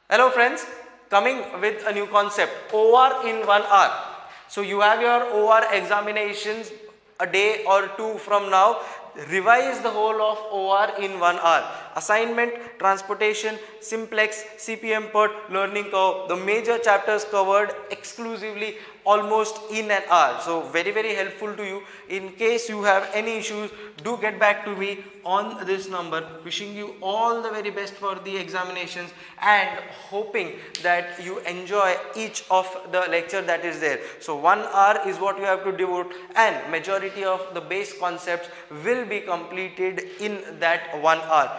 Hello friends, coming with a new concept, OR in 1 hour. So you have your OR examinations a day or two from now. Revise the whole of OR in 1 hour. Assignment, transportation, simplex, CPM PERT, learning curve, the major chapters covered exclusively almost in an hour. So very helpful to you. In case you have any issues, do get back to me on this number. Wishing you all the very best for the examinations and hoping that you enjoy each of the lecture that is there. So 1 hour is what you have to devote, and majority of the base concepts will be completed in that 1 hour.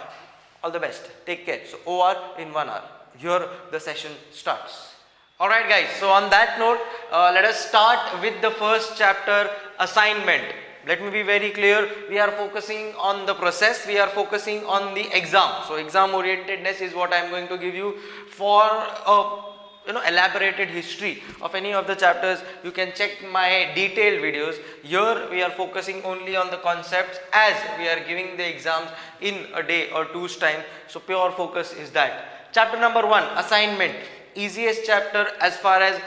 All the best. Take care. So OR in 1 hour. Here the session starts. Alright guys, so on that note, let us start with the first chapter, assignment. Let me be very clear, we are focusing on the process, we are focusing on the exam. So exam orientedness is what I am going to give you. For elaborated history of any of the chapters, you can check my detailed videos. Here we are focusing only on the concepts as we are giving the exams in a day or two's time. So pure focus is that. Chapter number 1, assignment. Easiest chapter as far as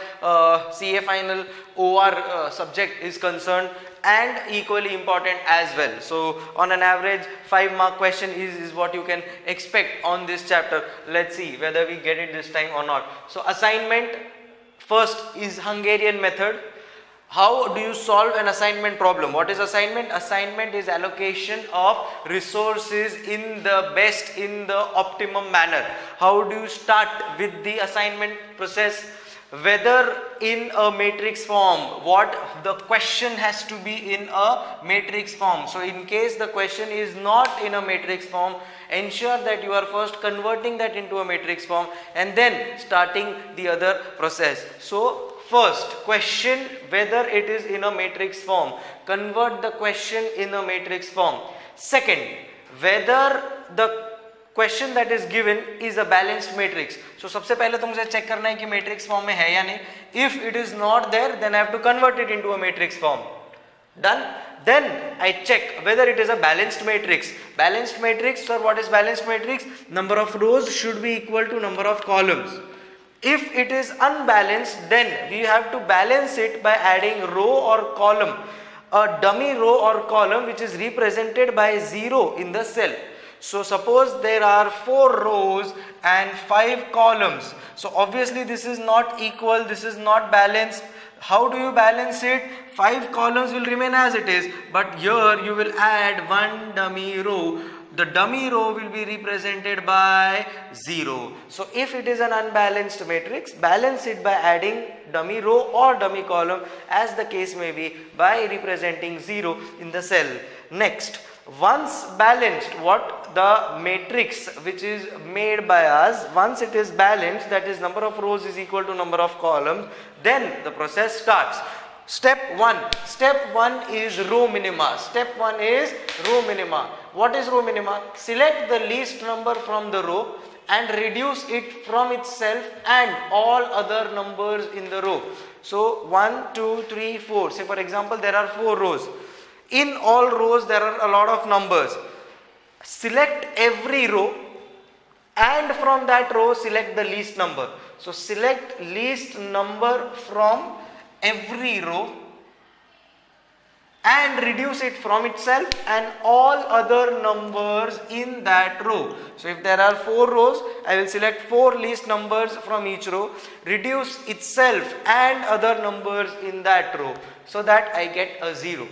CA final OR subject is concerned, and equally important as well. So on an average 5-mark question is what you can expect on this chapter. Let's see whether we get it this time or not. So assignment, first is Hungarian method. How do you solve an assignment problem? What is assignment? Assignment is allocation of resources in the optimum manner. How do you start with the assignment process? Whether in a matrix form, what the question has to be in a matrix form. So in case the question is not in a matrix form, ensure that you are first converting that into a matrix form and then starting the other process. So first, question whether it is in a matrix form. Convert the question in a matrix form. Second, whether the question that is given is a balanced matrix. So सबसे पहले तो मुझे check करना है कि matrix form में है या नहीं. If it is not there, then I have to convert it into a matrix form. Done? Then I check whether it is a balanced matrix. Balanced matrix, sir, what is balanced matrix? Number of rows should be equal to number of columns. If it is unbalanced, then we have to balance it by adding row or column, a dummy row or column which is represented by 0 in the cell. So suppose there are 4 rows and 5 columns. So obviously this is not equal, this is not balanced. How do you balance it? 5 columns will remain as it is, but here you will add 1 dummy row. The dummy row will be represented by 0. So if it is an unbalanced matrix, balance it by adding dummy row or dummy column as the case may be by representing 0 in the cell. Next, once balanced, what the matrix which is made by us, once it is balanced, that is number of rows is equal to number of columns, then the process starts. Step 1. Step 1 is row minima. Step 1 is row minima. What is row minima? Select the least number from the row and reduce it from itself and all other numbers in the row. So 1, 2, 3, 4. Say for example there are 4 rows. In all rows there are a lot of numbers. Select every row and from that row select the least number. So select least number from every row and reduce it from itself and all other numbers in that row. So if there are 4 rows, I will select 4 least numbers from each row, reduce itself and other numbers in that row, so that I get a 0.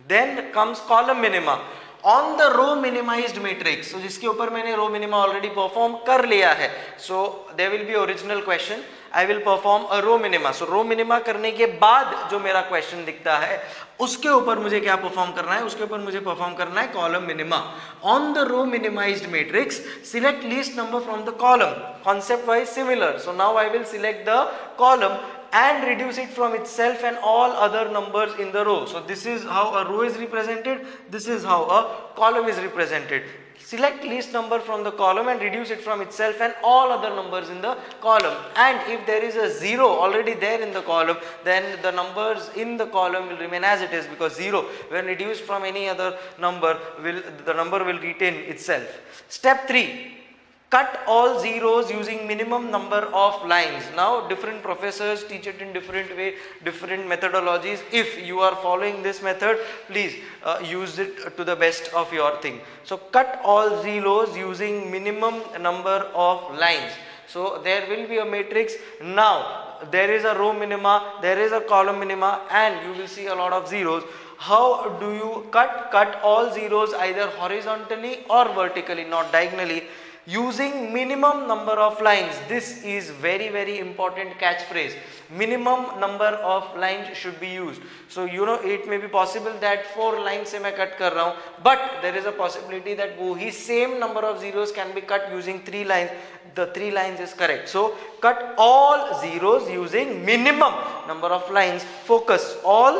Then comes column minima. On the row minimized matrix, so जिसके ऊपर मैंने row minima already perform कर लिया है, so there will be original question. I will perform a row minima. So row minima करने के बाद जो मेरा question दिखता है, उसके ऊपर मुझे क्या perform करना है? उसके ऊपर मुझे perform करना है column minima. On the row minimized matrix, select least number from the column. Concept wise similar. So now I will select the column and reduce it from itself and all other numbers in the row. So this is how a row is represented, this is how a column is represented. Select least number from the column and reduce it from itself and all other numbers in the column. And if there is a 0 already there in the column, then the numbers in the column will remain as it is, because 0 when reduced from any other number, the number will retain itself. Step 3. cut all zeros using minimum number of lines. Now different professors teach it in different way, different methodologies. If you are following this method, please use it to the best of your thing. So cut all zeros using minimum number of lines. So there will be a matrix. Now there is a row minima, there is a column minima, and you will see a lot of zeros. How do you cut all zeros either horizontally or vertically, not diagonally, using minimum number of lines? This is very important catchphrase. Minimum number of lines should be used. So it may be possible that 4 lines se main cut kar raha hu, but there is a possibility that wohi same number of zeros can be cut using 3 lines. The 3 lines is correct. So cut all zeros using minimum number of lines. Focus, all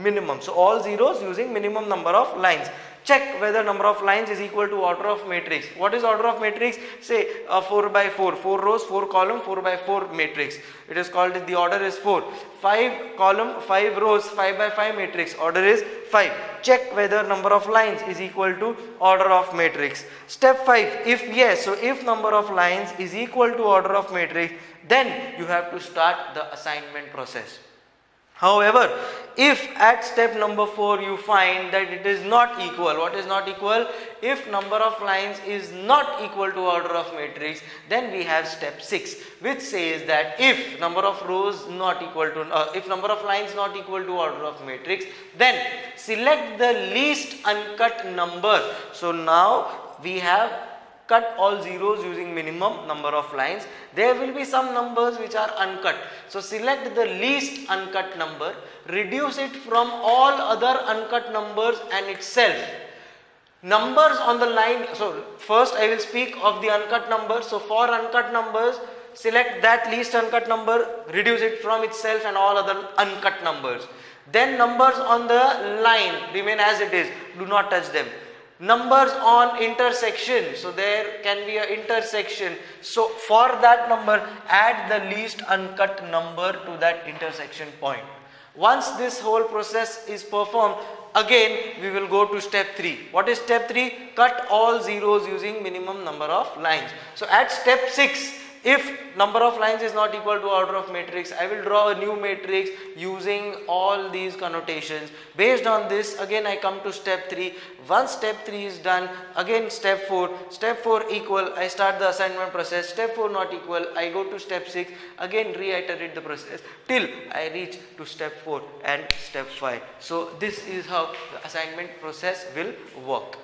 minimum. So all zeros using minimum number of lines. Check whether number of lines is equal to order of matrix. What is order of matrix? Say 4 by 4, 4 rows, 4 column, 4 by 4 matrix. It is called, the order is 4. 5 column, 5 rows, 5 by 5 matrix. Order is 5. Check whether number of lines is equal to order of matrix. Step 5. If yes, so if number of lines is equal to order of matrix, then you have to start the assignment process. However, if at step number 4 you find that it is not equal, what is not equal? If number of lines is not equal to order of matrix, then we have step 6, which says that if number of rows not equal to, if number of lines not equal to order of matrix, then select the least uncut number. So now we have cut all zeros using minimum number of lines. There will be some numbers which are uncut. So select the least uncut number, reduce it from all other uncut numbers and itself. Numbers on the line, so first I will speak of the uncut numbers. So for uncut numbers, select that least uncut number, reduce it from itself and all other uncut numbers. Then numbers on the line remain as it is, do not touch them. Numbers on intersection, so there can be an intersection, so for that number add the least uncut number to that intersection point. Once this whole process is performed, again we will go to step 3. What is step 3? Cut all zeros using minimum number of lines. So at step 6, if number of lines is not equal to order of matrix, I will draw a new matrix using all these connotations. Based on this, again I come to step 3. Once step 3 is done, again step 4. Step 4 equal, I start the assignment process. Step 4 not equal, I go to step 6. Again reiterate the process till I reach to step 4 and step 5. So this is how the assignment process will work.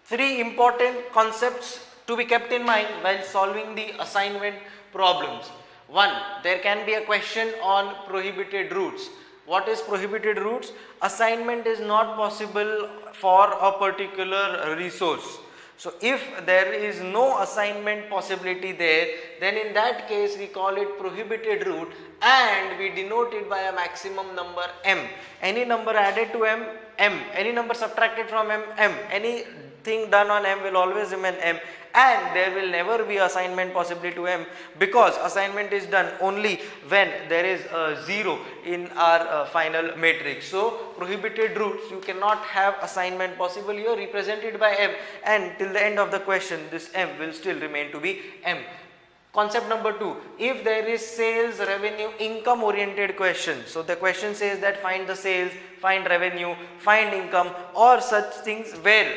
3 important concepts to be kept in mind while solving the assignment problems. 1. There can be a question on prohibited routes. What is prohibited routes? Assignment is not possible for a particular resource. So if there is no assignment possibility there, then in that case we call it prohibited route and we denote it by a maximum number m. Any number added to m, m. Any number subtracted from m, m. Anything done on m will always remain m, and there will never be assignment possibility to m, because assignment is done only when there is a 0 in our final matrix. So prohibited routes, you cannot have assignment possible here, represented by m, and till the end of the question this m will still remain to be m. Concept number 2, if there is sales, revenue, income oriented question, so the question says that find the sales, find revenue, find income, or such things where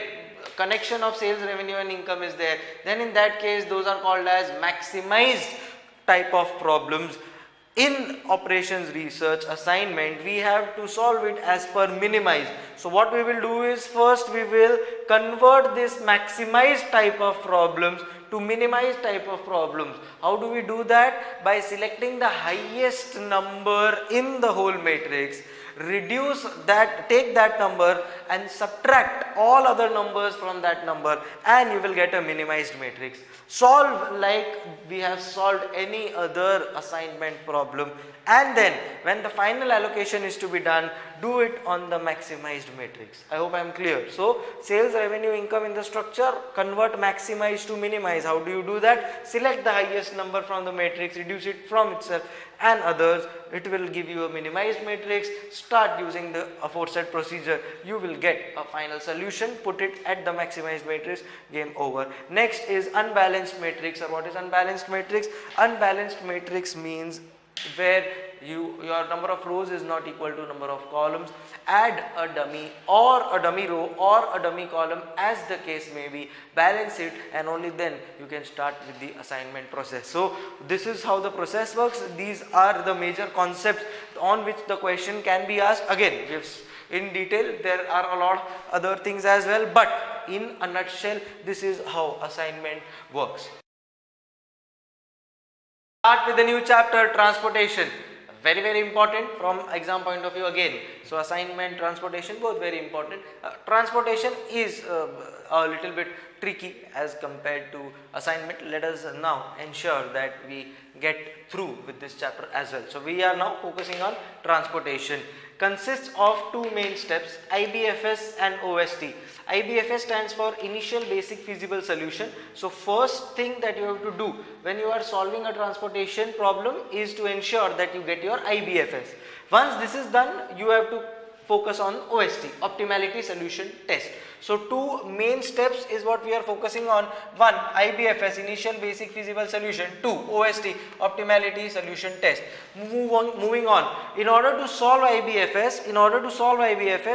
connection of sales, revenue and income is there, then in that case those are called as maximized type of problems. In operations research assignment, we have to solve it as per minimized. So what we will do is, first we will convert this maximized type of problems to minimized type of problems. How do we do that? By selecting the highest number in the whole matrix, reduce that, take that number and subtract all other numbers from that number, and you will get a minimized matrix. Solve like we have solved any other assignment problem, and then when the final allocation is to be done, do it on the maximized matrix. I hope I am clear. So sales, revenue, income in the structure, convert maximize to minimize. How do you do that? Select the highest number from the matrix, reduce it from itself and others, it will give you a minimized matrix. Start using the aforesaid procedure, you will get a final solution, put it at the maximized matrix, game over. Next is unbalanced matrix. Or what is unbalanced matrix? Unbalanced matrix means where your number of rows is not equal to number of columns. Add a dummy or a dummy row or a dummy column, as the case may be, balance it, and only then you can start with the assignment process. So this is how the process works. These are the major concepts on which the question can be asked. Again, in detail there are a lot of other things as well, but in a nutshell this is how assignment works. Start with the new chapter, transportation. Very important from exam point of view again. So assignment, transportation, both very important. Transportation is a little bit tricky as compared to assignment. Let us now ensure that we get through with this chapter as well. So we are now focusing on transportation. Consists of two main steps, IBFS and OST. IBFS stands for Initial Basic Feasible Solution. So first thing that you have to do when you are solving a transportation problem is to ensure that you get your IBFS. Once this is done, you have to focus on OST, Optimality Solution Test. So two main steps is what we are focusing on. One, IBFS, Initial Basic Feasible Solution. Two, OST, Optimality Solution Test. Moving on. In order to solve IBFS,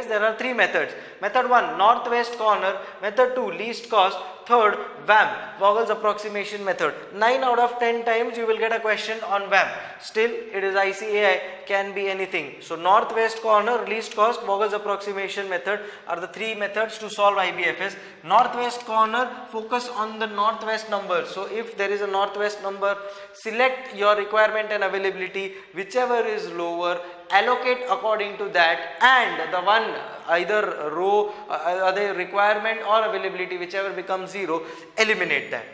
there are three methods. Method 1, northwest corner. Method 2, least cost. Third, VAM, Vogel's approximation method. 9 out of 10 times you will get a question on VAM. Still, it is ICAI, can be anything. So northwest corner, least cost, Vogel's approximation method are the three methods to solve IBFS. Northwest corner, focus on the northwest number. So if there is a northwest number, select your requirement and availability, whichever is lower, allocate according to that, and the one either row, other requirement or availability, whichever becomes 0, eliminate that.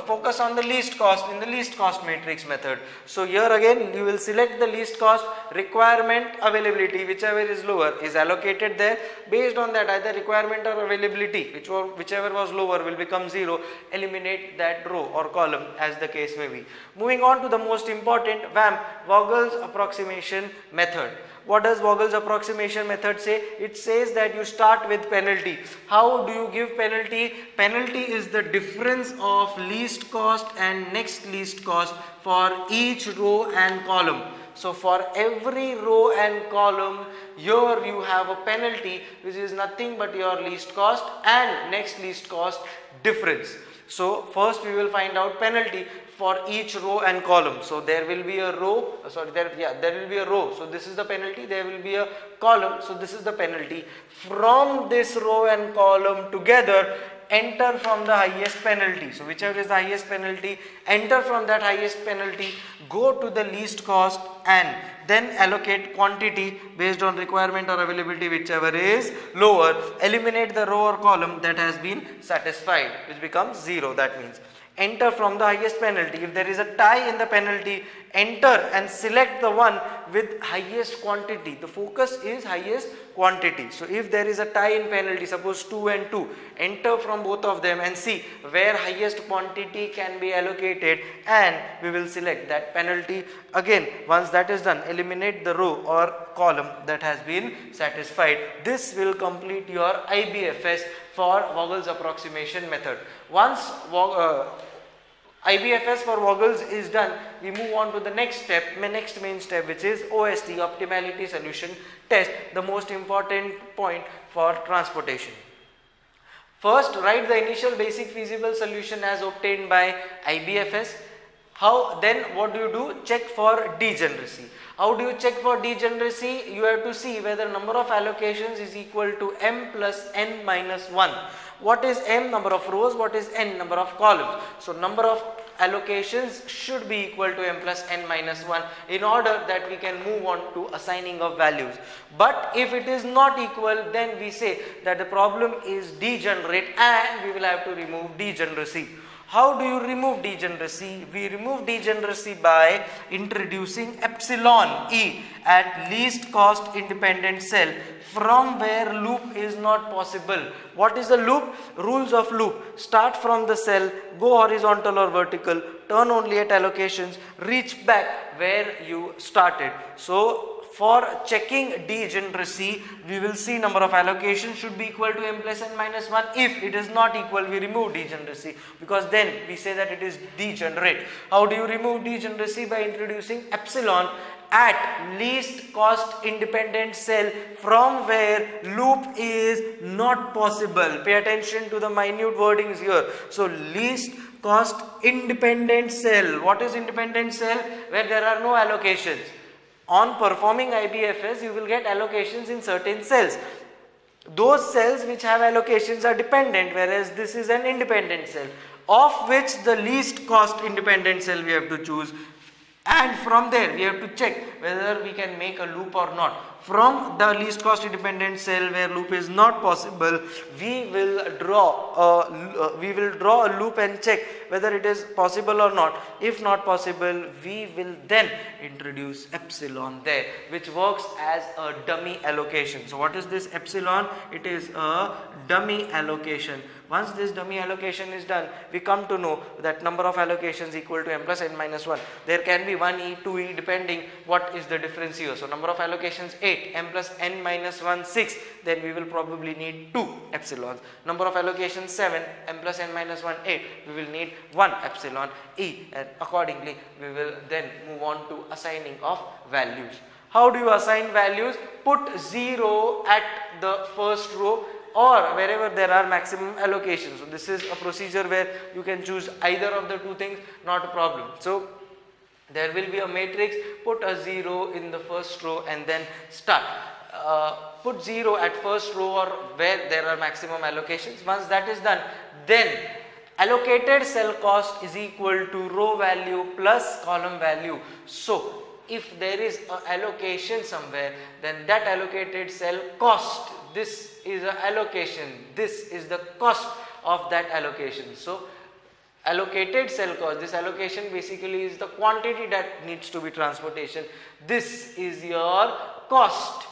Focus on the least cost in the least cost matrix method. So here again you will select the least cost, requirement, availability, whichever is lower is allocated there. Based on that, either requirement or availability, whichever was lower will become 0, eliminate that row or column as the case may be. Moving on to the most important, VAM, Vogel's approximation method. What does Vogel's approximation method say? It says that you start with penalty. How do you give penalty? Penalty is the difference of least cost and next least cost for each row and column. So for every row and column, here you have a penalty which is nothing but your least cost and next least cost difference. So first we will find out penalty for each row and column. So there will be a row, there will be a row. So this is the penalty. There will be a column. So this is the penalty. From this row and column together, enter from the highest penalty. So whichever is the highest penalty, enter from that highest penalty, go to the least cost and then allocate quantity based on requirement or availability, whichever is lower. Eliminate the row or column that has been satisfied, which becomes 0. That means enter from the highest penalty. If there is a tie in the penalty, enter and select the one with highest quantity. The focus is highest quantity. So if there is a tie in penalty, suppose 2 and 2, enter from both of them and see where highest quantity can be allocated, and we will select that penalty. Again, once that is done, eliminate the row or column that has been satisfied. This will complete your IBFS for Vogel's approximation method. Once IBFS for Vogel's is done, we move on to the next step, next main step, which is OST, Optimality Solution Test, the most important point for transportation. First, write the initial basic feasible solution as obtained by IBFS. Then what do? Check for degeneracy. How do you check for degeneracy? You have to see whether number of allocations is equal to m plus n minus 1. What is m? Number of rows. What is n? Number of columns. So number of allocations should be equal to m plus n minus 1 in order that we can move on to assigning of values. But if it is not equal, then we say that the problem is degenerate and we will have to remove degeneracy. How do you remove degeneracy? We remove degeneracy by introducing epsilon E at least cost independent cell from where loop is not possible. What is the loop? Rules of loop. Start from the cell, go horizontal or vertical, turn only at allocations, reach back where you started. So for checking degeneracy, we will see number of allocations should be equal to m plus n minus 1. If it is not equal, we remove degeneracy, because then we say that it is degenerate. How do you remove degeneracy? By introducing epsilon at least cost independent cell from where loop is not possible. Pay attention to the minute wordings here. So least cost independent cell. What is independent cell? Where there are no allocations. On performing IBFS, you will get allocations in certain cells. Those cells which have allocations are dependent, whereas this is an independent cell, of which the least cost independent cell we have to choose. And from there we have to check whether we can make a loop or not. From the least cost independent cell where loop is not possible, we will draw a loop and check whether it is possible or not. If not possible, we will then introduce epsilon there, which works as a dummy allocation. So what is this epsilon? It is a dummy allocation. Once this dummy allocation is done, we come to know that number of allocations equal to m plus n minus 1. There can be 1e, 2e depending what is the difference here. So number of allocations 8, m plus n minus 1 6, then we will probably need 2 epsilons. Number of allocations 7, m plus n minus 1 8, we will need 1 epsilon e, and accordingly we will then move on to assigning of values. How do you assign values? Put 0 at the first row or wherever there are maximum allocations. So this is a procedure where you can choose either of the two things, not a problem. So there will be a matrix, put a 0 in the first row and then start. Put 0 at first row or where there are maximum allocations. Once that is done, then allocated cell cost is equal to row value plus column value. So if there is an allocation somewhere, then that allocated cell cost, this is an allocation, this is the cost of that allocation. So allocated cell cost, this allocation basically is the quantity that needs to be transportation. This is your cost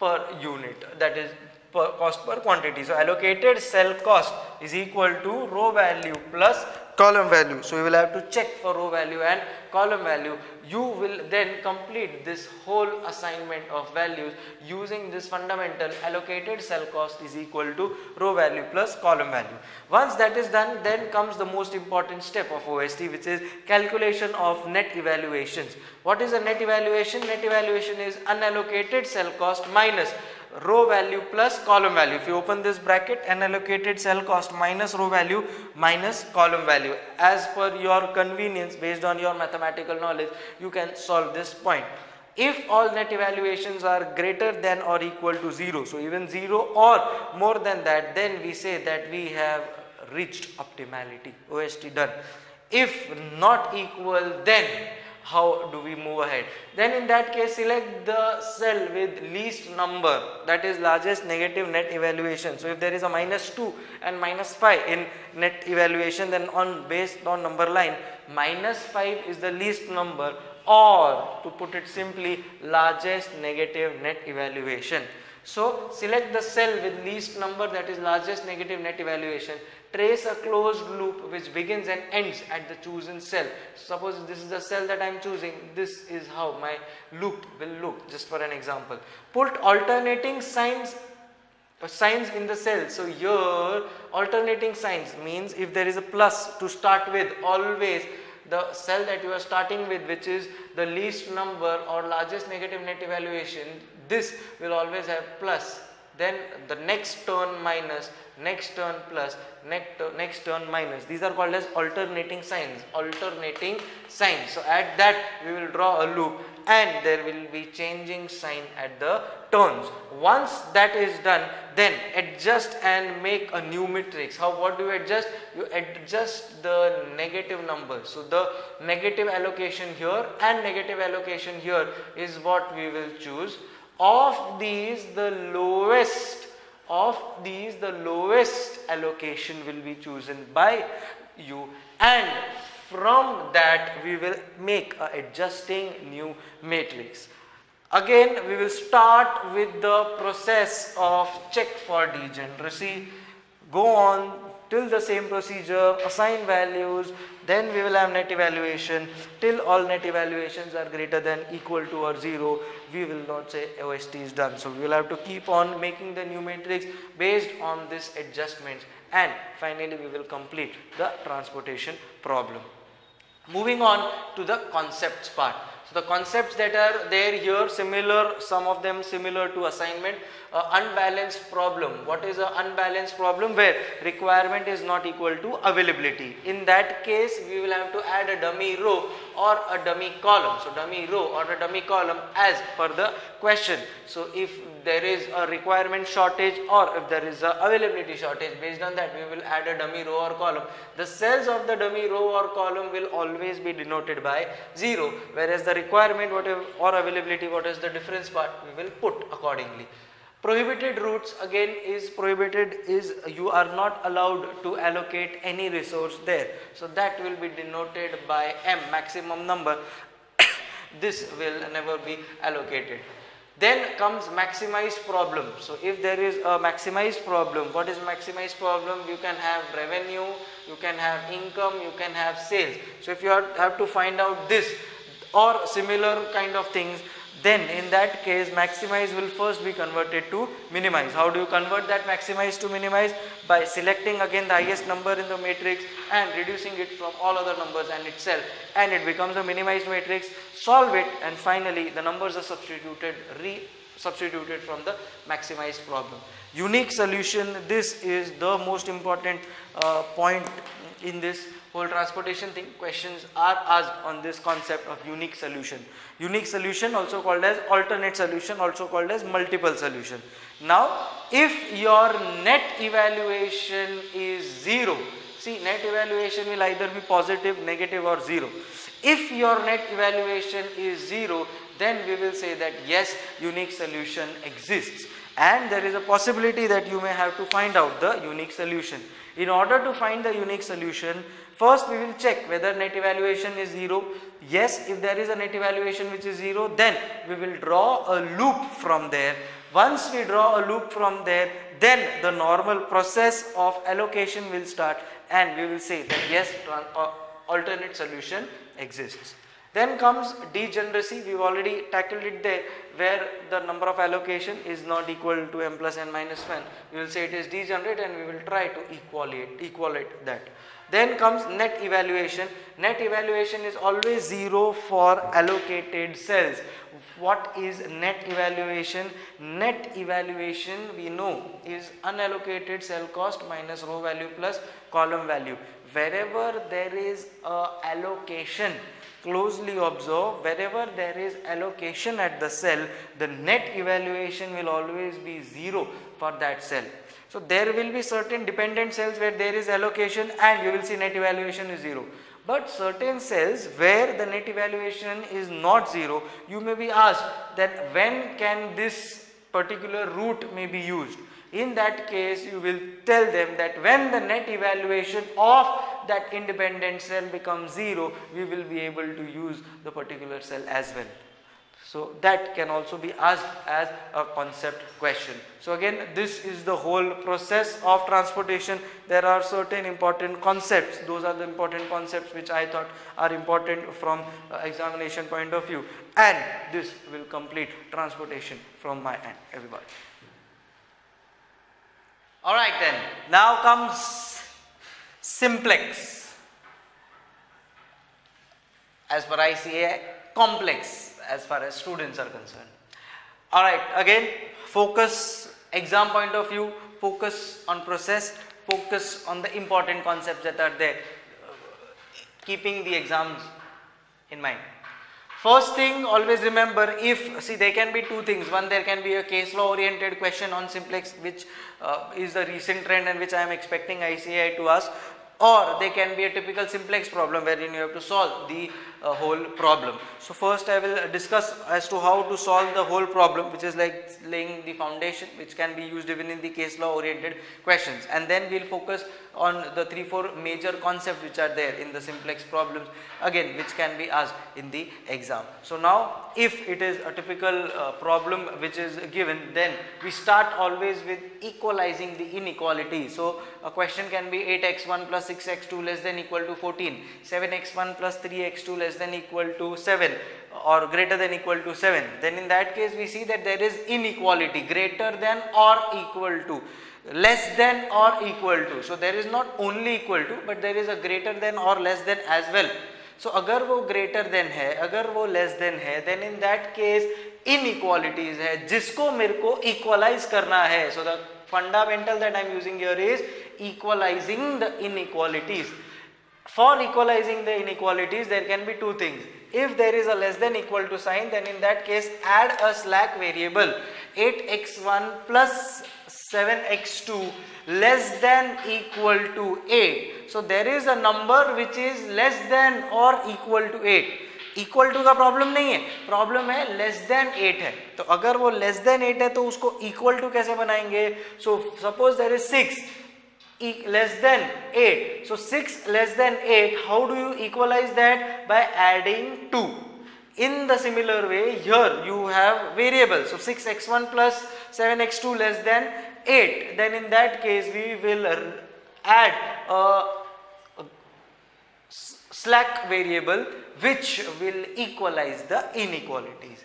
per unit, that is cost per quantity. So allocated cell cost is equal to row value plus column value. So we will have to check for row value and column value. You will then complete this whole assignment of values using this fundamental allocated cell cost is equal to row value plus column value. Once that is done, then comes the most important step of OST, which is calculation of net evaluations. What is a net evaluation? Net evaluation is unallocated cell cost minus row value plus column value. If you open this bracket, unallocated cell cost minus row value minus column value. As per your convenience, based on your mathematical knowledge, you can solve this point. If all net evaluations are greater than or equal to 0, so even 0 or more than that, then we say that we have reached optimality, OST done. If not equal, then how do we move ahead? Then in that case, select the cell with least number, that is largest negative net evaluation. So if there is a minus 2 and minus 5 in net evaluation, then based on number line, minus 5 is the least number, or to put it simply, largest negative net evaluation. So select the cell with least number, that is largest negative net evaluation. Trace a closed loop which begins and ends at the chosen cell. Suppose this is the cell that I am choosing, this is how my loop will look, just for an example. Put alternating signs in the cell. So here alternating signs means if there is a plus to start with, always the cell that you are starting with, which is the least number or largest negative net evaluation, this will always have plus. Then the next turn minus, next turn plus, next turn minus. These are called as alternating signs. Alternating signs. So at that we will draw a loop and there will be changing sign at the turns. Once that is done, then adjust and make a new matrix. What do you adjust? You adjust the negative numbers. So the negative allocation here and negative allocation here is what we will choose. Of these, the lowest allocation will be chosen by you, and from that we will make a adjusting new matrix. Again, we will start with the process of check for degeneracy. go on till the same procedure, assign values, then we will have net evaluation. Till all net evaluations are greater than, equal to or 0, we will not say OST is done. So we will have to keep on making the new matrix based on this adjustments, and finally we will complete the transportation problem. Moving on to the concepts part. So the concepts that are there here, similar, some of them similar to assignment. Unbalanced problem. What is an unbalanced problem? Where requirement is not equal to availability. In that case, we will have to add a dummy row or a dummy column. So dummy row or a dummy column as per the question. So if there is a requirement shortage or if there is a availability shortage, based on that we will add a dummy row or column. The cells of the dummy row or column will always be denoted by 0, whereas the requirement whatever or availability, what is the difference part, we will put accordingly. Prohibited routes, again, is prohibited is you are not allowed to allocate any resource there. So that will be denoted by M, maximum number. This will never be allocated. Then comes maximized problem. So if there is a maximized problem, what is maximized problem? You can have revenue, you can have income, you can have sales. So if you have to find out this or similar kind of things, then in that case maximize will first be converted to minimize. How do you convert that maximize to minimize? By selecting again the highest number in the matrix and reducing it from all other numbers and itself, and it becomes a minimized matrix. Solve it, and finally the numbers are substituted from the maximized problem. Unique solution, this is the most important point in this whole transportation thing. Questions are asked on this concept of unique solution. Unique solution, also called as alternate solution, also called as multiple solution. Now if your net evaluation is 0, see, net evaluation will either be positive, negative or 0. If your net evaluation is 0, then we will say that yes, unique solution exists, and there is a possibility that you may have to find out the unique solution. In order to find the unique solution, first we will check whether net evaluation is 0. Yes, if there is a net evaluation which is 0, then we will draw a loop from there. Once we draw a loop from there, then the normal process of allocation will start, and we will say that yes, alternate solution exists. Then comes degeneracy. We've already tackled it there, where the number of allocation is not equal to m plus n minus 1. We will say it is degenerate, and we will try to equalate that. Then comes net evaluation. Net evaluation is always 0 for allocated cells. What is net evaluation? Net evaluation, we know, is unallocated cell cost minus row value plus column value. Wherever there is a allocation, closely observe, wherever there is allocation at the cell, the net evaluation will always be 0 for that cell. So there will be certain dependent cells where there is allocation and you will see net evaluation is 0. But certain cells where the net evaluation is not 0, you may be asked that when can this particular route may be used. In that case, you will tell them that when the net evaluation of that independent cell becomes 0, we will be able to use the particular cell as well. So that can also be asked as a concept question. So again, this is the whole process of transportation. There are certain important concepts. Those are the important concepts which I thought are important from examination point of view. And this will complete transportation from my end, everybody. Alright then, now comes simplex. As per ICA, complex as far as students are concerned. Alright, again, focus, exam point of view, focus on process, focus on the important concepts that are there, keeping the exams in mind. First thing, always remember, there can be two things. One, there can be a case law oriented question on simplex, which is the recent trend and which I am expecting ICAI to ask, or there can be a typical simplex problem wherein you have to solve the whole problem. So first I will discuss as to how to solve the whole problem, which is like laying the foundation, which can be used even in the case law oriented questions, and then we'll focus on the 3-4 major concepts which are there in the simplex problems, again which can be asked in the exam. So now if it is a typical problem which is given, then we start always with equalizing the inequality. So a question can be 8x1 plus 6x2 less than equal to 14, 7x1 plus 3x2 less than equal to 7 or greater than equal to 7. Then in that case we see that there is inequality, greater than or equal to, less than or equal to. So there is not only equal to, but there is a greater than or less than as well. So अगर वो greater than है, अगर वो less than है, then in that case inequalities है जिसको मेरे को equalize करना है. So the fundamental that I am using here is equalizing the inequalities. For equalizing the inequalities, there can be two things. If there is a less than equal to sign, then in that case add a slack variable 8x1 plus 7x2 less than equal to 8. So there is a number which is less than or equal to 8. Equal to का problem नहीं है, problem है less than 8 है. तो अगर वो less than 8 है तो उसको इक्वल टू कैसे बनाएंगे? So suppose there is 6 less than 8. So 6 less than 8, how do you equalize that? By adding 2. In the similar way, here you have variables. So 6x1 plus 7x2 less than 8. Then in that case we will add a slack variable which will equalize the inequalities.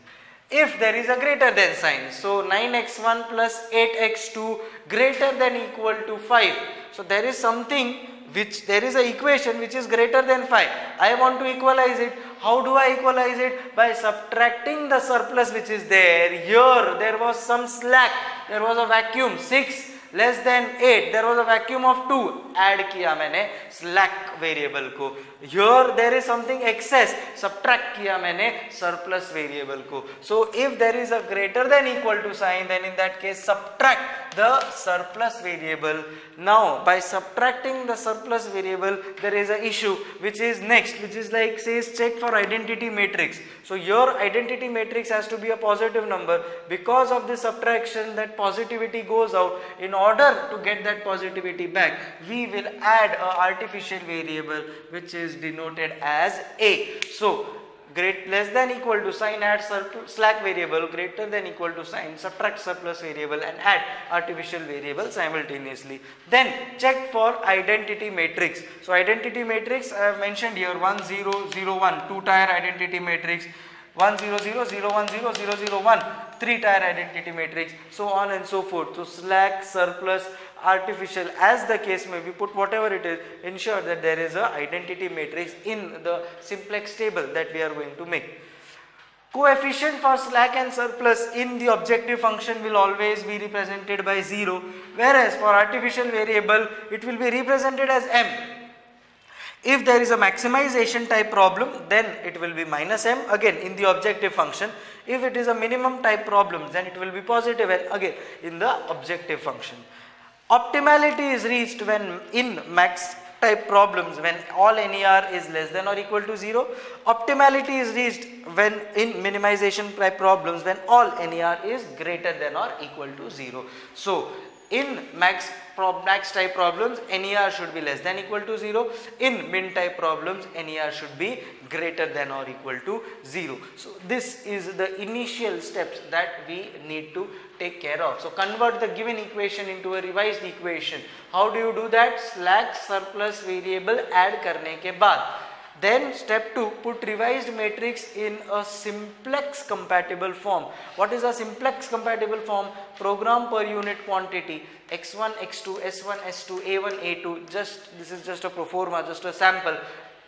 If there is a greater than sign, so 9x1 plus 8x2 greater than equal to 5. So there is something which, there is an equation which is greater than 5. I want to equalize it. How do I equalize it? By subtracting the surplus which is there. Here there was some slack, there was a vacuum, 6 less than 8, there was a vacuum of 2, add किया मैंने slack variable को. Here there is something excess, subtract किया मैंने surplus variable को. So if there is a greater than equal to sign, then in that case subtract the surplus variable. Now by subtracting the surplus variable, there is a issue which is next, which is like says check for identity matrix. So your identity matrix has to be a positive number. Because of this subtraction, that positivity goes out. In order to get that positivity back, we will add an artificial variable which is denoted as A. So less than equal to sign, add slack variable, greater than equal to sign, subtract surplus variable and add artificial variable simultaneously. Then check for identity matrix. So identity matrix I have mentioned here, 1 0 0 1, 2 tier identity matrix, 1 0 0 0 1 0 0 0 1, 3 tier identity matrix, so on and so forth. So slack, surplus, artificial, as the case may be, put whatever it is, ensure that there is a identity matrix in the simplex table that we are going to make. Coefficient for slack and surplus in the objective function will always be represented by 0, whereas for artificial variable it will be represented as m. If there is a maximization type problem, then it will be minus m again in the objective function. If it is a minimum type problem, then it will be positive n again in the objective function. Optimality is reached when in max type problems, when all NER is less than or equal to 0. Optimality is reached when in minimization type problems, when all NER is greater than or equal to 0. So in max type problems, NER should be less than equal to 0. In min type problems, NER should be greater than or equal to 0. So this is the initial steps that we need to take care of. So convert the given equation into a revised equation. How do you do that? Slack surplus variable add करने के बाद. Then step 2, put revised matrix in a simplex compatible form. What is a simplex compatible form? Program per unit quantity, x1, x2, s1, s2, a1, a2. This is just a pro forma, just a sample.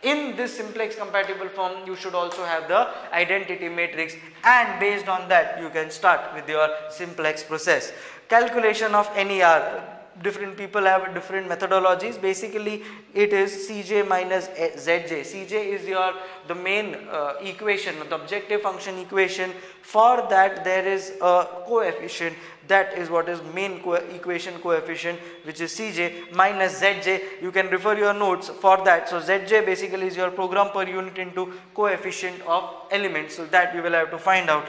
In this simplex compatible form, you should also have the identity matrix, and based on that you can start with your simplex process. Calculation of NER. different people have different methodologies. Basically it is Cj minus Zj. Cj is the main equation, the objective function equation. For that there is a coefficient, that is what is main equation coefficient, which is Cj minus Zj. You can refer your notes for that. So Zj basically is your program per unit into coefficient of elements, so that you will have to find out.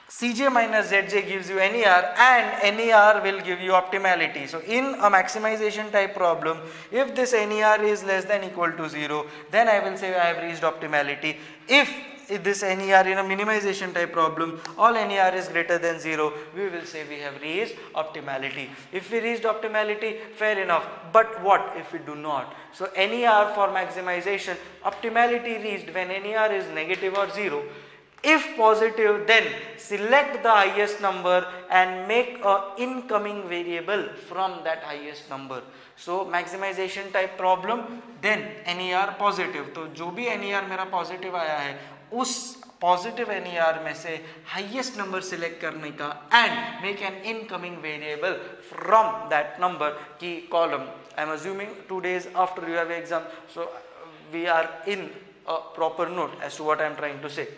Cj minus Zj gives you NER, and NER will give you optimality. So in a maximization type problem, if this NER is less than equal to 0, then I will say I have reached optimality. If this NER in a minimization type problem, all NER is greater than 0, we will say we have reached optimality. If we reached optimality, fair enough. But what if we do not? So NER for maximization, optimality reached when NER is negative or 0. If positive, then select the highest number and make a incoming variable from that highest number. So maximization type problem, then NER positive. तो जो भी NER मेरा positive आया है, उस positive NER में से highest number select करने का and make an incoming variable from that number key column. I am assuming 2 days after you have exam, so we are in a proper note as to what I am trying to say.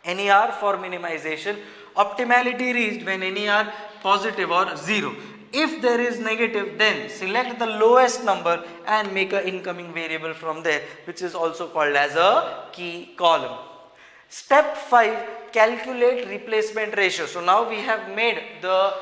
NER for minimization, optimality reached when NER positive or 0. If there is negative, then select the lowest number and make an incoming variable from there, which is also called as a key column. Step 5, calculate replacement ratio. So now we have made the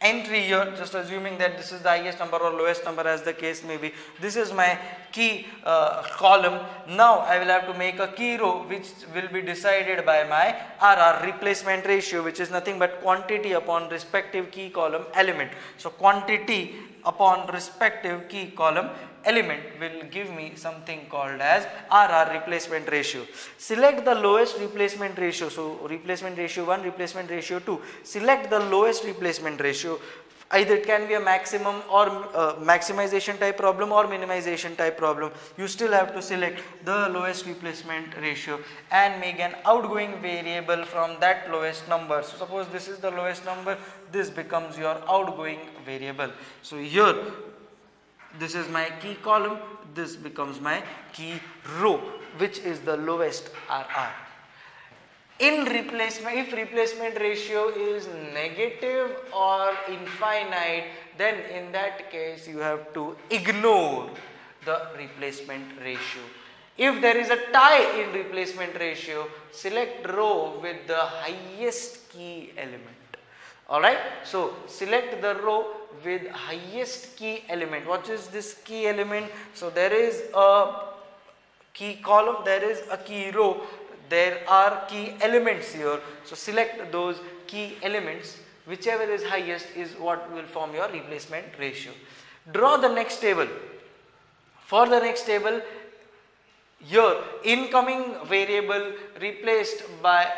entry here, just assuming that this is the highest number or lowest number as the case may be. This is my key column. Now I will have to make a key row which will be decided by my RR, replacement ratio, which is nothing but quantity upon respective key column element. So quantity upon respective key column element will give me something called as RR, replacement ratio. Select the lowest replacement ratio. So replacement ratio 1, replacement ratio 2. Select the lowest replacement ratio. Either it can be a maximum or maximization type problem or minimization type problem. You still have to select the lowest replacement ratio and make an outgoing variable from that lowest number. So suppose this is the lowest number, this becomes your outgoing variable. So here this is my key column, this becomes my key row, which is the lowest RR. In replacement, if replacement ratio is negative or infinite, then in that case you have to ignore the replacement ratio. If there is a tie in replacement ratio, select row with the highest key element. Alright, so select the row with highest key element. What is this key element? So there is a key column, there is a key row, there are key elements here. So select those key elements, whichever is highest is what will form your replacement ratio. Draw the next table. For the next table, here incoming variable replaced by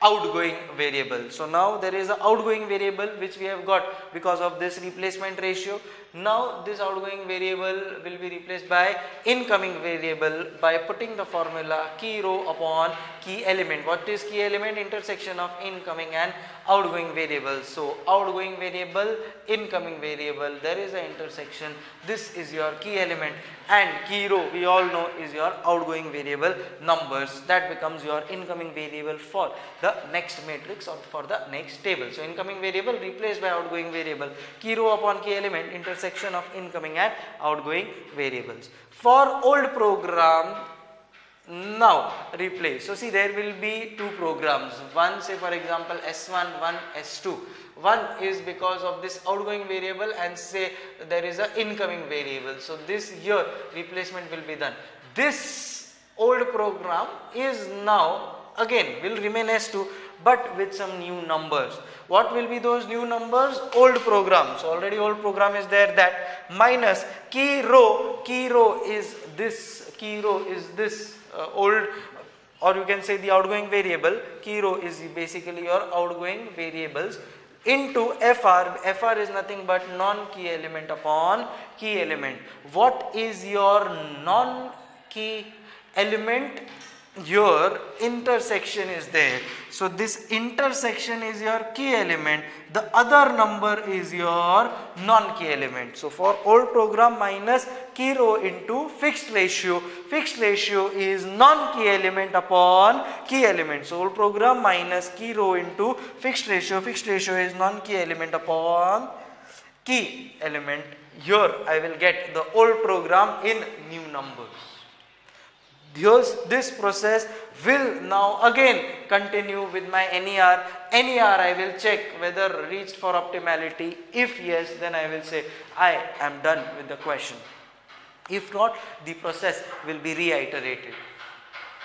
outgoing variable. So now there is an outgoing variable which we have got because of this replacement ratio. Now this outgoing variable will be replaced by incoming variable by putting the formula key row upon key element. What is key element? Intersection of incoming and outgoing variables. So outgoing variable, incoming variable, there is an intersection. This is your key element, and key row we all know is your outgoing variable numbers. That becomes your incoming variable for the next matrix or for the next table. So incoming variable replaced by outgoing variable, key row upon key element, intersection of incoming and outgoing variables. For old program, now replace. So see, there will be two programs. One, say for example S1, one S2. One is because of this outgoing variable, and say there is an incoming variable. So this here replacement will be done. This old program is now again will remain S2, but with some new numbers. What will be those new numbers? Old program. So already old program is there, that minus key row is this, key row is this old, or you can say the outgoing variable. Key row is basically your outgoing variables into FR. FR is nothing but non-key element upon key element. What is your non-key element? your intersection is there. So this intersection is your key element, the other number is your non-key element. So for old program, minus key row into fixed ratio is non-key element upon key element. So old program minus key row into fixed ratio is non-key element upon key element. Here I will get the old program in new numbers. This process will now again continue with my NER. NER I will check whether reached for optimality. If yes, then I will say I am done with the question. If not, the process will be reiterated.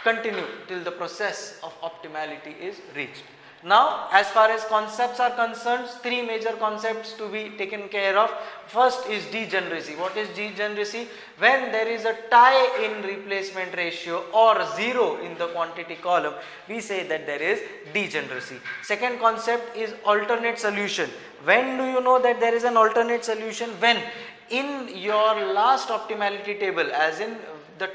Continue till the process of optimality is reached. Now, as far as concepts are concerned, three major concepts to be taken care of. First is degeneracy. What is degeneracy? When there is a tie in replacement ratio or 0 in the quantity column, we say that there is degeneracy. Second concept is alternate solution. When do you know that there is an alternate solution? When in your last optimality table, as in the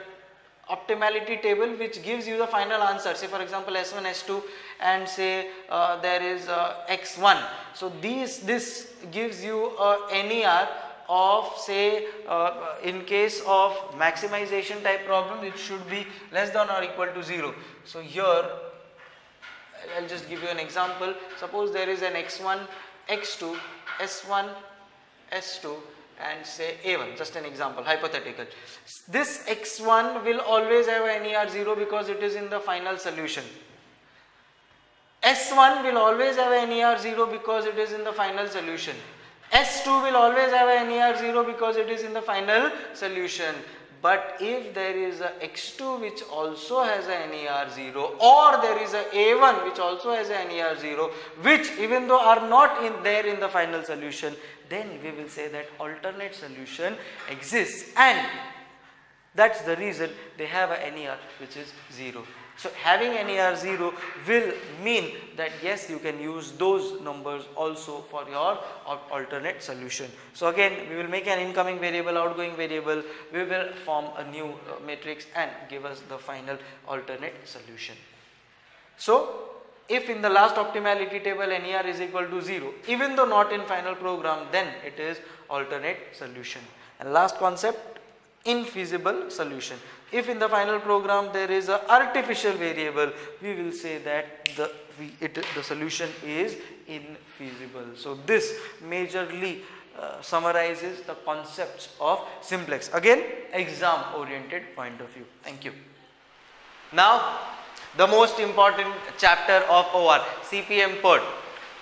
optimality table which gives you the final answer, say for example S1, S2 and say there is X1. So this gives you a NER of say in case of maximization type problem it should be less than or equal to 0. So here I'll just give you an example. Suppose there is an X1, X2, S1, S2 and say A1, just an example, hypothetical. This X1 will always have a NER 0 because it is in the final solution. S1 will always have a NER 0 because it is in the final solution. S2 will always have a NER 0 because it is in the final solution. But if there is a X2 which also has a NER 0 or there is a A1 which also has a NER 0, which even though are not there in the final solution, then we will say that alternate solution exists and that's the reason they have a NER which is 0. So having NER 0 will mean that yes, you can use those numbers also for your alternate solution. So again, we will make an incoming variable, outgoing variable, we will form a new matrix and give us the final alternate solution. So if in the last optimality table NER is equal to 0, even though not in final program, then it is alternate solution. And last concept, infeasible solution. If in the final program there is an artificial variable, we will say that the solution is infeasible. So this majorly summarizes the concepts of simplex. Again, exam oriented point of view. Thank you. Now the most important chapter of OR, CPM PERT.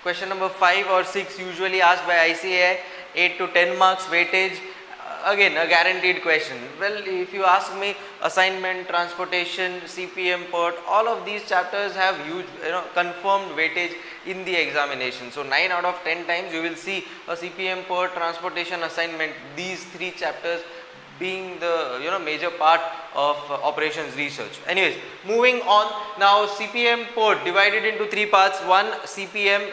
Question number 5 or 6 usually asked by ICAI, 8 to 10 marks weightage. Again, a guaranteed question. Well, if you ask me, assignment, transportation, CPM PERT, all of these chapters have huge, confirmed weightage in the examination. So 9 out of 10 times you will see a CPM PERT, transportation, assignment, these 3 chapters being the major part of operations research. Anyways, moving on. Now CPM PERT divided into 3 parts. One, CPM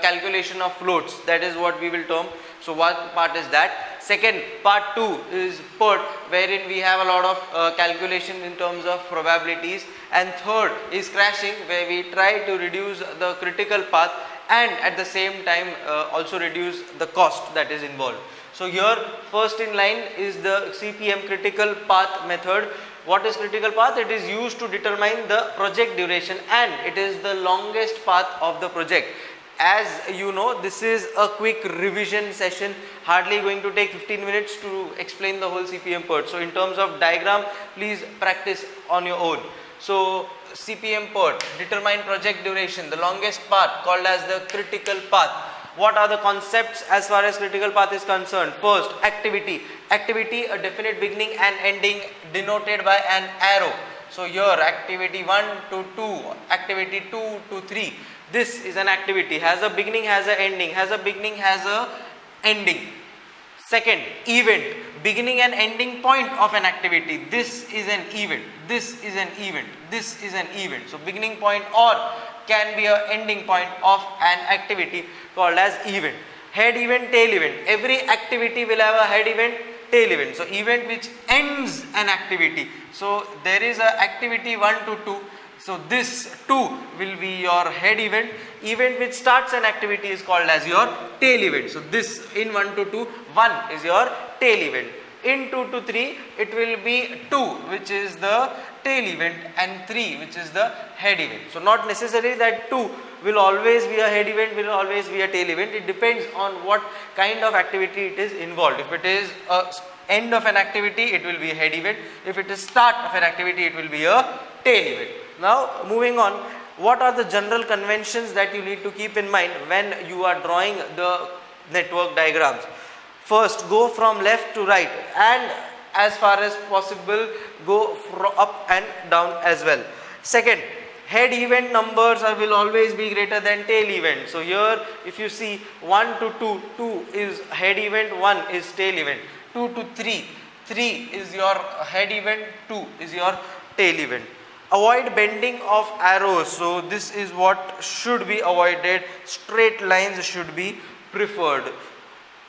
calculation of floats, that is what we will term. So one part is that. Second, part 2 is PERT, wherein we have a lot of calculation in terms of probabilities. And third is crashing, where we try to reduce the critical path and at the same time also reduce the cost that is involved. So here first in line is the CPM critical path method. What is critical path? It is used to determine the project duration and it is the longest path of the project. As you know, this is a quick revision session, hardly going to take 15 minutes to explain the whole CPM PERT. So in terms of diagram, please practice on your own. So CPM PERT, determine project duration, the longest path called as the critical path. What are the concepts as far as critical path is concerned? First, activity. Activity, a definite beginning and ending denoted by an arrow. So here activity 1 to 2, activity 2 to 3. This is an activity, has a beginning, has a ending, has a beginning, has a ending. Second, event, beginning and ending point of an activity. This is an event, this is an event, this is an event. So beginning point or can be a ending point of an activity called as event. Head event, tail event. Every activity will have a head event tail event. So event which ends an activity. So there is a activity 1 to 2. So this 2 will be your head event. Event which starts an activity is called as your tail event. So this in 1 to 2, 1 is your tail event. In 2 to 3, it will be 2, which is the tail event, and 3, which is the head event. So not necessary that 2 will always be a head event, will always be a tail event. It depends on what kind of activity it is involved. If it is a end of an activity, it will be a head event. If it is start of an activity, it will be a tail event. Now moving on, what are the general conventions that you need to keep in mind when you are drawing the network diagrams? First, go from left to right, and as far as possible go up and down as well. Second, head event numbers will always be greater than tail event. So here if you see 1 to 2, 2 is head event, 1 is tail event. 2 to 3, 3 is your head event, 2 is your tail event. Avoid bending of arrows. So this is what should be avoided. Straight lines should be preferred.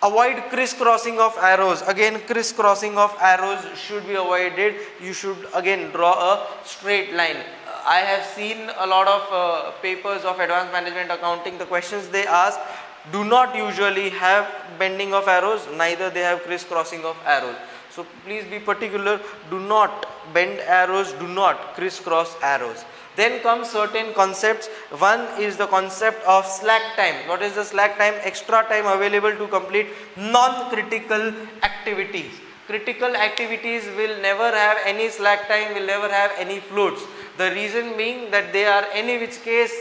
Avoid crisscrossing of arrows. Again, crisscrossing of arrows should be avoided. You should again draw a straight line. I have seen a lot of papers of advanced management accounting. The questions they ask do not usually have bending of arrows, neither they have crisscrossing of arrows. So please be particular, do not bend arrows, do not crisscross arrows. Then comes certain concepts. One is the concept of slack time. What is the slack time? Extra time available to complete non-critical activities. Critical activities will never have any slack time, will never have any floats. The reason being that they are any which case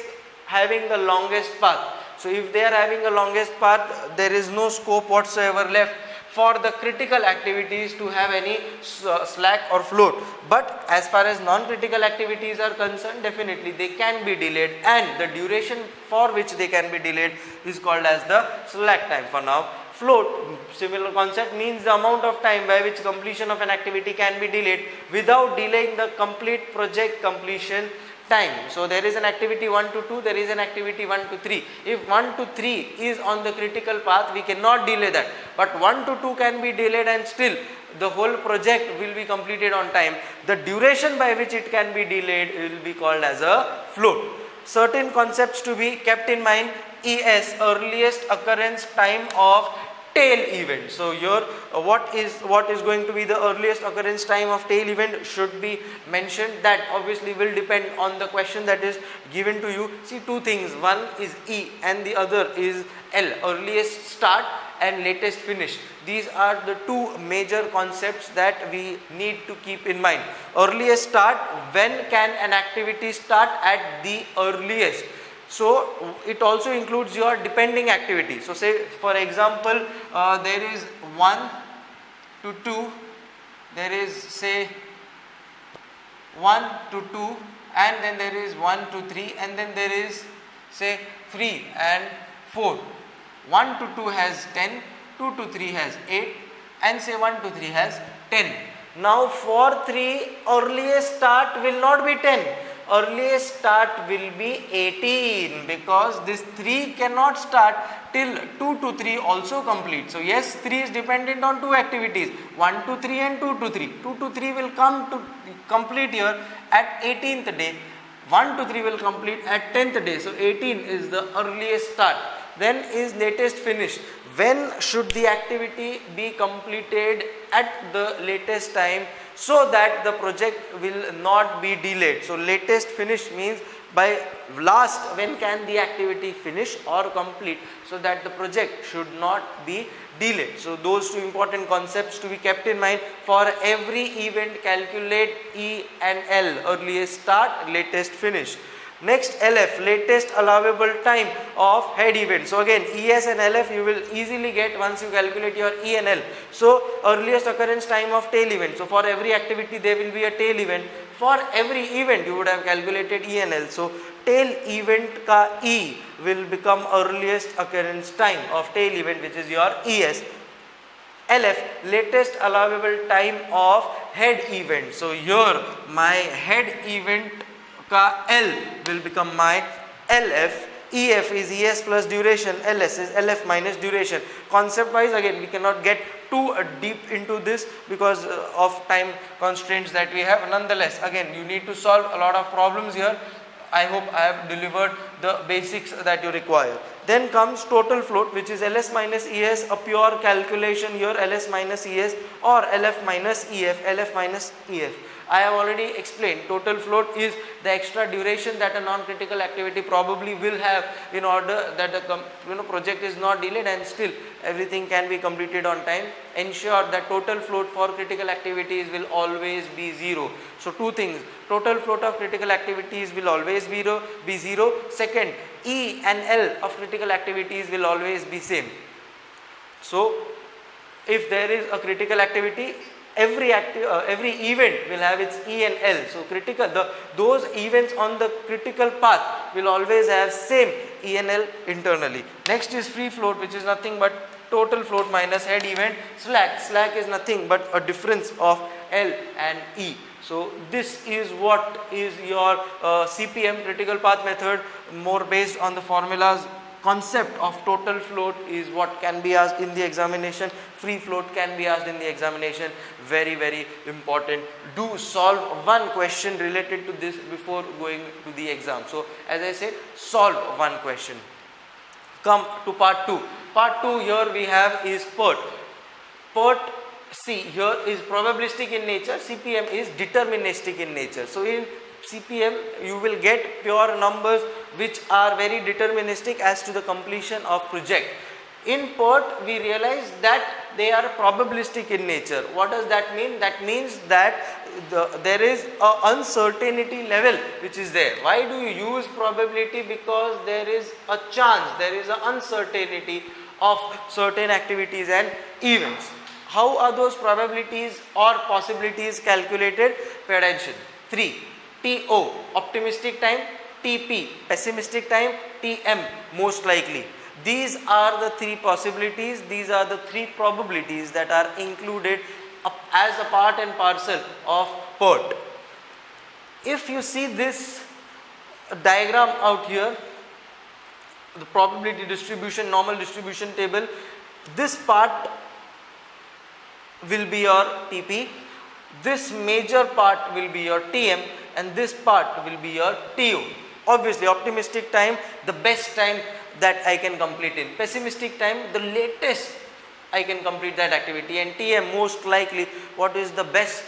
having the longest path. So if they are having the longest path, there is no scope whatsoever left for the critical activities to have any slack or float. But as far as non-critical activities are concerned, definitely they can be delayed, and the duration for which they can be delayed is called as the slack time. For now, float, similar concept, means the amount of time by which completion of an activity can be delayed without delaying the complete project completion time. So there is an activity 1 to 2, there is an activity 1 to 3. If 1 to 3 is on the critical path, we cannot delay that. But 1 to 2 can be delayed and still the whole project will be completed on time. The duration by which it can be delayed will be called as a float. Certain concepts to be kept in mind. ES, earliest occurrence time of tail event. So here what is going to be the earliest occurrence time of tail event should be mentioned. That obviously will depend on the question that is given to you. See, two things, one is E and the other is L, earliest start and latest finish. These are the two major concepts that we need to keep in mind. Earliest start, when can an activity start at the earliest? So it also includes your depending activity. So say for example, there is 1 to 2, there is say 1 to 2, and then there is 1 to 3, and then there is say 3 and 4. 1 to 2 has 10, 2 to 3 has 8, and say 1 to 3 has 10. Now for 3, earliest start will not be 10. Earliest start will be 18, because this 3 cannot start till 2 to 3 also complete. So yes, 3 is dependent on two activities, 1 to 3 and 2 to 3. 2 to 3 will come to complete here at 18th day. 1 to 3 will complete at 10th day. So 18 is the earliest start. Then is latest finish. When should the activity be completed at the latest time, so that the project will not be delayed? So latest finish means by last, when can the activity finish or complete, so that the project should not be delayed. So those two important concepts to be kept in mind. For every event, calculate E and L, earliest start, latest finish. Next, LF, latest allowable time of head event. So again, ES and LF you will easily get once you calculate your E and L. So earliest occurrence time of tail event. So for every activity there will be a tail event. For every event you would have calculated E and L. So tail event ka E will become earliest occurrence time of tail event, which is your ES. LF, latest allowable time of head event. So here my head event ka L will become my LF. EF is ES plus duration, LS is LF minus duration. Concept wise, again we cannot get too deep into this because of time constraints that we have. Nonetheless, again you need to solve a lot of problems here. I hope I have delivered the basics that you require. Then comes total float, which is LS minus ES, a pure calculation here, LS minus ES or LF minus EF, LF minus EF. I have already explained total float is the extra duration that a non-critical activity probably will have in order that the project is not delayed and still everything can be completed on time. Ensure that total float for critical activities will always be 0. So two things, total float of critical activities will always be 0. Second, E and L of critical activities will always be same. So if there is a critical activity, every event will have its E and L. So those events on the critical path will always have same E and L internally. Next is free float, which is nothing but total float minus head event. Slack is nothing but a difference of L and E. So this is what is your CPM, critical path method, more based on the formulas. Concept of total float is what can be asked in the examination. Free float can be asked in the examination. Very, very important. Do solve one question related to this before going to the exam. So as I said, solve one question. Come to part 2. Part 2 here we have is PERT. PERT, see, here is probabilistic in nature. CPM is deterministic in nature. So in CPM you will get pure numbers which are very deterministic as to the completion of project. In PERT we realize that they are probabilistic in nature. What does that mean? That means that there is a uncertainty level which is there. Why do you use probability? Because there is a chance, there is an uncertainty of certain activities and events. How are those probabilities or possibilities calculated? Pay attention. 3. TO, optimistic time, TP, pessimistic time, TM, most likely. These are the 3 possibilities, these are the 3 probabilities that are included as a part and parcel of PERT. If you see this diagram out here, the probability distribution, normal distribution table, this part will be your TP, this major part will be your TM, and this part will be your TO. Obviously optimistic time, the best time that I can complete in. Pessimistic time, the latest I can complete that activity, and TM, most likely what is the best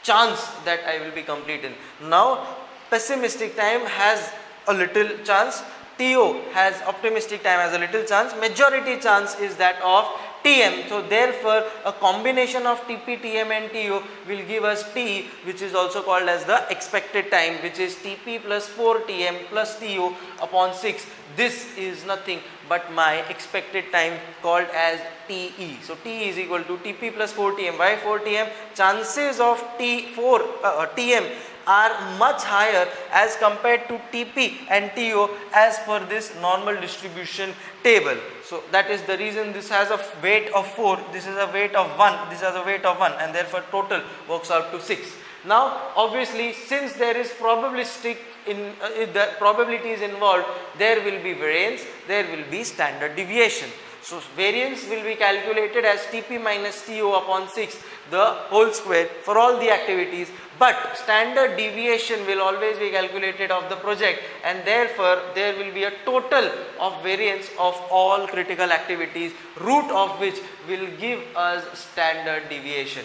chance that I will be completing. Now pessimistic time has a little chance, TO has optimistic time has a little chance, majority chance is that of TM. So therefore a combination of TP, TM and TO will give us T, which is also called as the expected time, which is TP plus 4TM plus TO upon 6. This is nothing but my expected time called as TE. So T is equal to TP plus 4TM. Why 4TM? Chances of TM are much higher as compared to TP and TO as per this normal distribution table. So that is the reason this has a weight of 4, this is a weight of 1, this has a weight of 1, and therefore total works out to 6. Now obviously since there is probabilistic in the probabilities involved, there will be variance, there will be standard deviation. So variance will be calculated as TP minus TO upon 6, the whole square for all the activities, but standard deviation will always be calculated of the project, and therefore there will be a total of variance of all critical activities, root of which will give us standard deviation.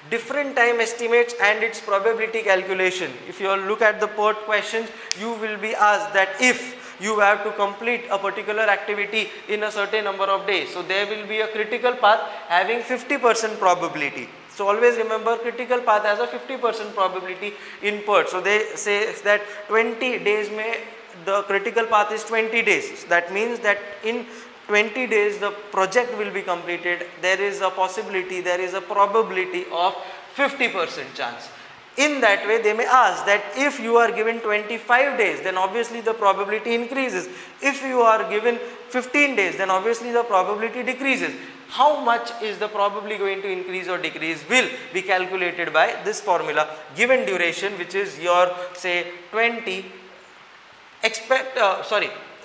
Different time estimates and its probability calculation. If you look at the PERT questions, you will be asked that if you have to complete a particular activity in a certain number of days, so there will be a critical path having 50% probability. So always remember, critical path has a 50% probability in PERT. So they say that 20 days the critical path is 20 days. So that means that in 20 days the project will be completed. There is a possibility, there is a probability of 50% chance. In that way they may ask that if you are given 25 days, then obviously the probability increases. If you are given 15 days, then obviously the probability decreases. How much is the probability going to increase or decrease will be calculated by this formula. Given duration, which is your say 20,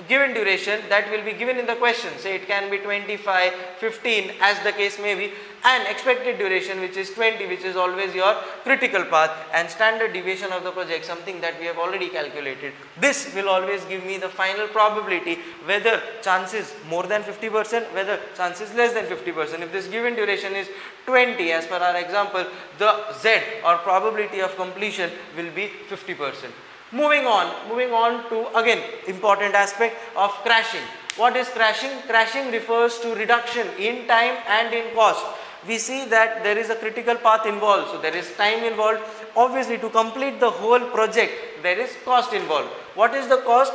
given duration that will be given in the question, say it can be 25, 15 as the case may be, and expected duration which is 20, which is always your critical path, and standard deviation of the project, something that we have already calculated. This will always give me the final probability, whether chances more than 50%, whether chances less than 50%. If this given duration is 20 as per our example, the Z or probability of completion will be 50%. Moving on to again important aspect of crashing. What is crashing? Crashing refers to reduction in time and in cost. We see that there is a critical path involved, so there is time involved. Obviously, to complete the whole project, there is cost involved. What is the cost?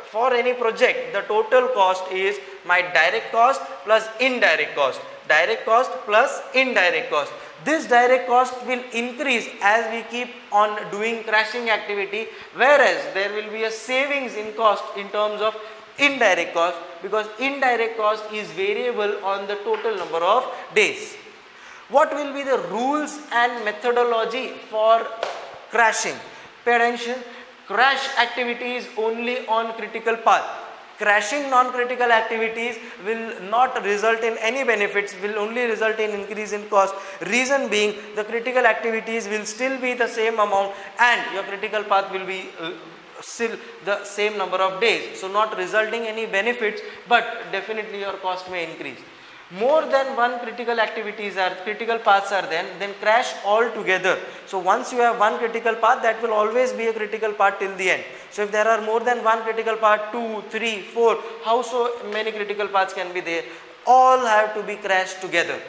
For any project, the total cost is my direct cost plus indirect cost. Direct cost plus indirect cost. This direct cost will increase as we keep on doing crashing activity, whereas there will be a savings in cost in terms of indirect cost, because indirect cost is variable on the total number of days. What will be the rules and methodology for crashing? Pay attention, crash activities only on critical path. Crashing non-critical activities will not result in any benefits, will only result in increase in cost. Reason being, the critical activities will still be the same amount and your critical path will be still the same number of days. So not resulting any benefits, but definitely your cost may increase. More than one critical paths are then crash all together. So once you have one critical path, that will always be a critical path till the end. So if there are more than one critical path, 2, 3, 4, how so many critical paths can be there? All have to be crashed together.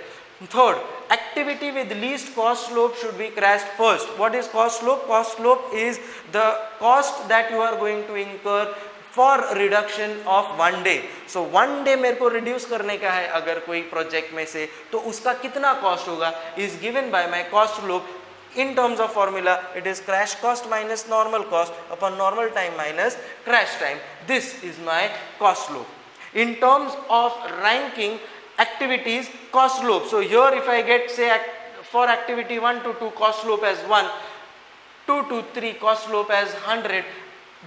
Third, activity with least cost slope should be crashed first. What is cost slope? Cost slope is the cost that you are going to incur for reduction of 1 day. So 1 day मेरे को reduce करने का है अगर कोई project में से, तो उसका कितना cost होगा is given by my cost slope. In terms of formula, it is crash cost minus normal cost upon normal time minus crash time. This is my cost slope. In terms of ranking activities, cost slope. So here if I get, say, for activity 1 to 2 cost slope as 1, 2 to 3 cost slope as 100.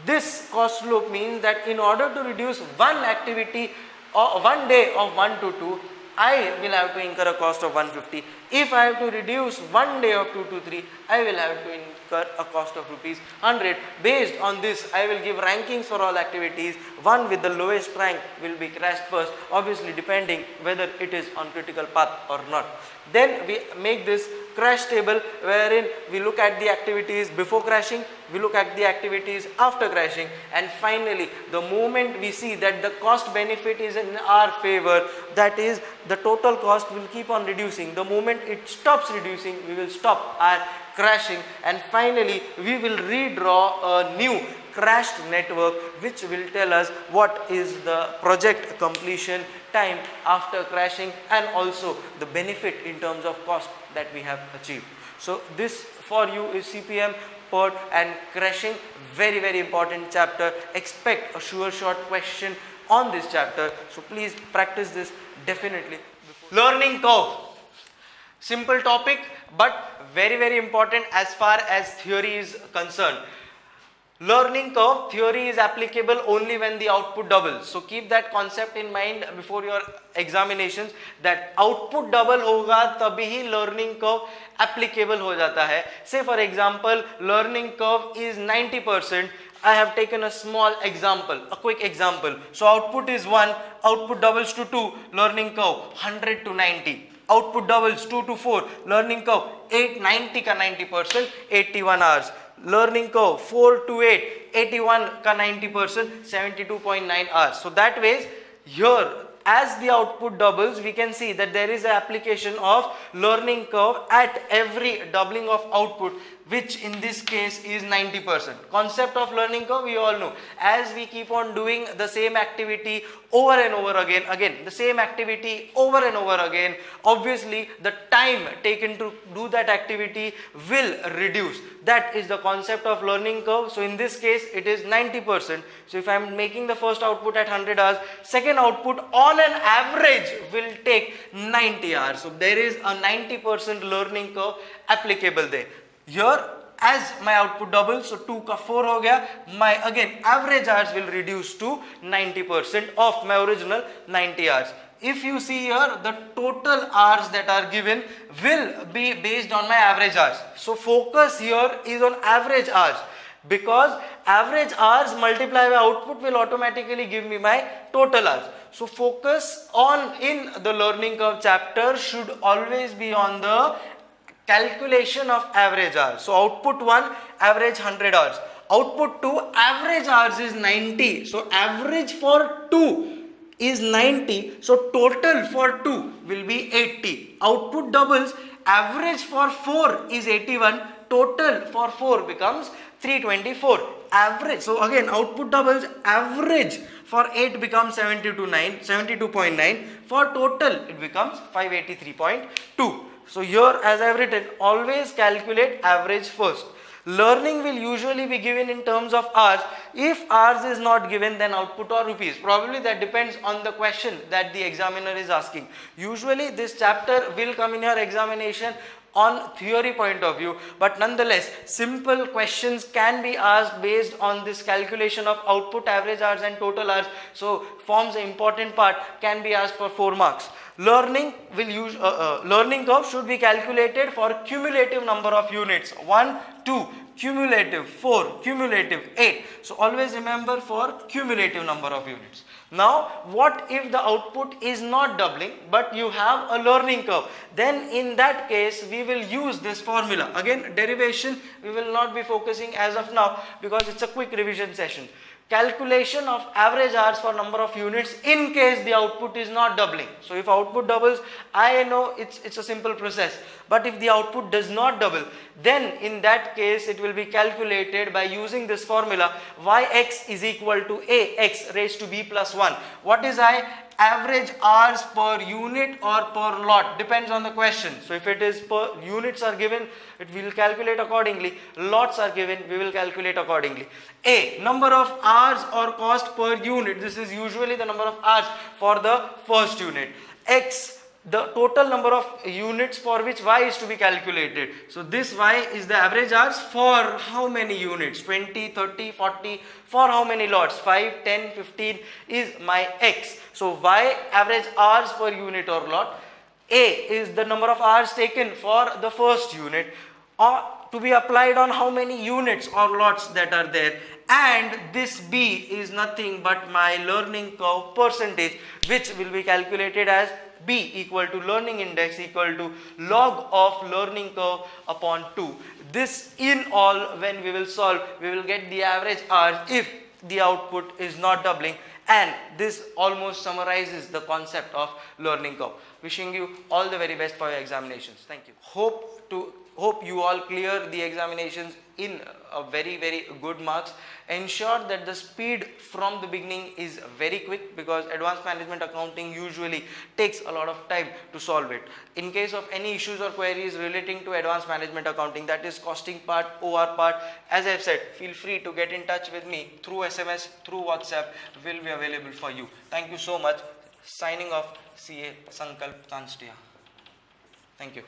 This cost slope means that in order to reduce one activity or 1 day of 1 to 2, I will have to incur a cost of 150. If I have to reduce 1 day of 2 to 3, I will have to incur a cost of rupees 100. Based on this, I will give rankings for all activities. One with the lowest rank will be crashed first, obviously depending whether it is on critical path or not. Then we make this crash table wherein we look at the activities before crashing, we look at the activities after crashing, and finally the moment we see that the cost benefit is in our favor, that is the total cost will keep on reducing. The moment it stops reducing, we will stop our crashing, and finally we will redraw a new crashed network which will tell us what is the project completion time after crashing and also the benefit in terms of cost that we have achieved. So this for you is CPM, PERT and crashing. Very, very important chapter. Expect a sure short question on this chapter. So please practice this definitely. Learning curve. Simple topic but very, very important as far as theory is concerned. Learning curve theory is applicable only when the output doubles. So keep that concept in mind before your examinations, that output double होगा तभी ही learning curve applicable हो जाता है. Say for example, learning curve is 90%. I have taken a small example, a quick example. So output is 1, output doubles to 2, learning curve 100 to 90. Output doubles 2 to 4, learning curve 90 का 90%, 81 hours. Learning curve 4 to 8, 81 का 90%, 72.9 hours. So that way here as the output doubles, we can see that there is an application of learning curve at every doubling of output, which in this case is 90%. Concept of learning curve we all know. As we keep on doing the same activity over and over again, the same activity over and over again, obviously the time taken to do that activity will reduce. That is the concept of learning curve. So in this case it is 90%. So if I am making the first output at 100 hours, second output on an average will take 90 hours. So there is a 90% learning curve applicable there. Here as my output doubles, so 2 का 4 हो गया, my again average hours will reduce to 90% of my original 90 hours. If you see here, the total hours that are given will be based on my average hours. So focus here is on average hours, because average hours multiplied by output will automatically give me my total hours. So focus on in the learning curve chapter should always be on the calculation of average hours. So output 1 average 100 hours, output 2 average hours is 90, so average for 2 is 90, so total for 2 will be 80. Output doubles, average for 4 is 81, total for 4 becomes 324. Average, so again output doubles, average for 8 becomes 72.9, for total it becomes 583.2. So here, as I have written, always calculate average first. Learning will usually be given in terms of hours. If hours is not given, then output or rupees. Probably that depends on the question that the examiner is asking. Usually this chapter will come in your examination on theory point of view, but nonetheless simple questions can be asked based on this calculation of output, average hours and total hours. So forms an important part, can be asked for 4 marks. Learning will use learning curve should be calculated for cumulative number of units, 1, 2, cumulative 4, cumulative 8. So always remember for cumulative number of units. Now what if the output is not doubling but you have a learning curve? Then in that case we will use this formula. Again, derivation we will not be focusing as of now because it's a quick revision session. Calculation of average hours for number of units in case the output is not doubling. So if output doubles, I know it's a simple process, but if the output does not double, then in that case it will be calculated by using this formula, yx is equal to ax raised to b plus 1. What is I? Average hours per unit or per lot, depends on the question. So if it is per units are given, it will calculate accordingly. Lots are given, we will calculate accordingly. A, number of hours or cost per unit, this is usually the number of hours for the first unit. X, the total number of units for which y is to be calculated. So this y is the average hours for how many units? 20, 30, 40, for how many lots? 5, 10, 15 is my x. So y average hours per unit or lot. A is the number of hours taken for the first unit, or to be applied on how many units or lots that are there. And this b is nothing but my learning curve percentage, which will be calculated as b equal to learning index equal to log of learning curve upon 2. This in all, when we will solve, we will get the average hours if the output is not doubling, and this almost summarizes the concept of learning curve. Wishing you all the very best for your examinations. Thank you. Hope you all clear the examinations in a very good marks. Ensure that the speed from the beginning is very quick, because advanced management accounting usually takes a lot of time to solve it. In case of any issues or queries relating to advanced management accounting, that is costing part, OR part, as I have said, feel free to get in touch with me through SMS, through WhatsApp, will be available for you. Thank you so much. Signing off, CA Sankalp K. Thank you.